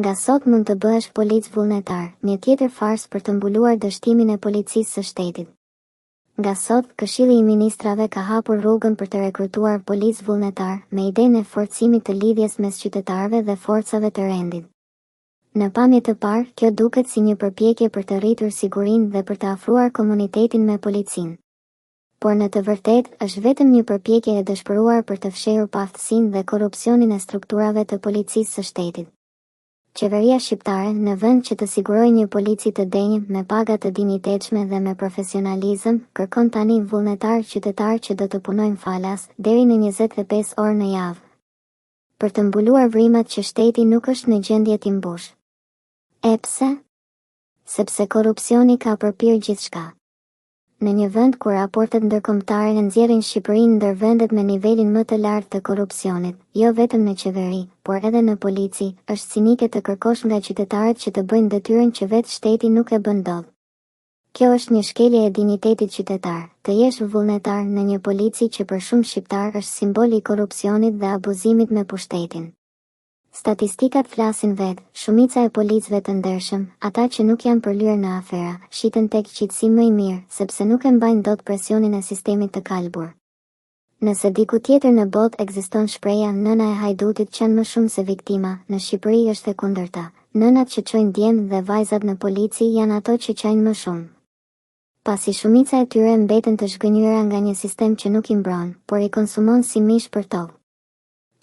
Nga sot mund të bëhesh polic vullnetar, një tjetër farsë për të mbuluar dështimin e policisë së shtetit. Nga sot, Këshilli i Ministrave ka hapur rrugën për të rekrutuar polic vullnetar, me idenë e forcimit të lidhjes mes qytetarëve dhe forcave të rendit. Në pamje të parë, kjo duket si një përpjekje për të rritur sigurinë dhe për të afruar komunitetin me policinë. Por në të vërtetë, është vetëm një përpjekje e dëshpëruar për të fshehur paaftësinë dhe korrupsionin e strukturave të policisë së shtetit. Qeveria shqiptare, në vend që të sigurojë një polici të denjë, me paga të dinjitetshme dhe me profesionalizëm, kërkon tani vullnetar qytetar që do të punojnë falas deri në 25 orë në javë. Për të mbuluar vrimat që shteti nuk është në gjendje t'i mbush. E pse? Sepse korrupsioni ka përpirë gjithçka. Në një vend ku raportet ndërkombëtare nxjerrin Shqipërinë ndër vendet me nivelin më të lartë të korrupsionit, jo vetëm në qeveri, por edhe në polici, është cinike të kërkosh nga qytetarët që të bëjnë detyrën që vetë shteti nuk e bën dot. Kjo është një shkelje e dinjitetit qytetar, të jesh vullnetar në një polici që për shumë shqiptar është simbol i korrupsionit dhe abuzimit me pushtetin. Statistikat flasin vetë, shumica e policëve të ndershëm, ata që nuk janë përlyer në afera, shiten tek qetësi më i mirë, sepse nuk e mbajnë dot presionin e sistemit të kalbur. Nëse diku tjetër në botë ekziston shpreha nëna e hajdutit qen më shumë se viktima, në Shqipëri është e kundërta. Nënat që çojnë djemt dhe vajzat në polici janë ato që qajnë më shumë. Pasi shumica e tyre mbeten të zhgënjura nga një sistem që nuk i mbron, por i konsumon si mish për tokë.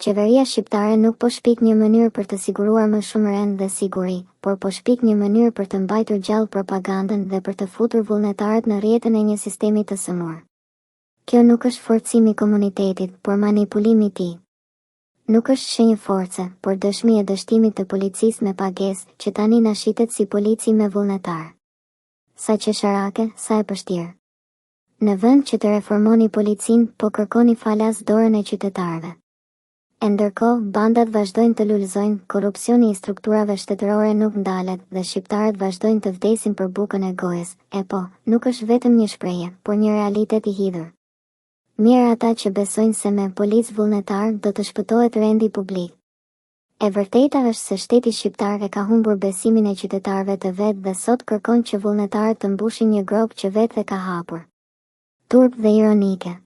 Qeveria shqiptare nuk po shpik një mënyrë për të siguruar më shumë rend dhe siguri, por po shpik një mënyrë për të mbajtur gjallë propagandën dhe për të futur vullnetarët në rrjetën e një sistemi të sëmur. Kjo nuk është forcimi i komunitetit, por manipulimi i tij. Nuk është shenjë force, por dëshmi e dështimit të policisë me pagesë, që tani na shitet si polici me vullnetar. Sa qesharake, sa e pështirë. Në vend që të reformoni policinë, po kërkoni falas dorën e qytetarëve. E ndërkohë, bandat vazhdojnë të lulëzojnë, korrupsioni i strukturave shtetërore nuk ndalet dhe shqiptarët vazhdojnë të vdesin për bukën e gojës. E po, nuk është vetëm një shprehje, por një realitet i hidhur. Mirë ata që besojnë se me policë vullnetar do të shpëtohet rendi publik. E vërteta është se shteti shqiptar e ka humbur besimin e qytetarëve të vet dhe sot kërkon që vullnetarët të mbushin një grop që vetë e ka hapur. Turp dhe ironike.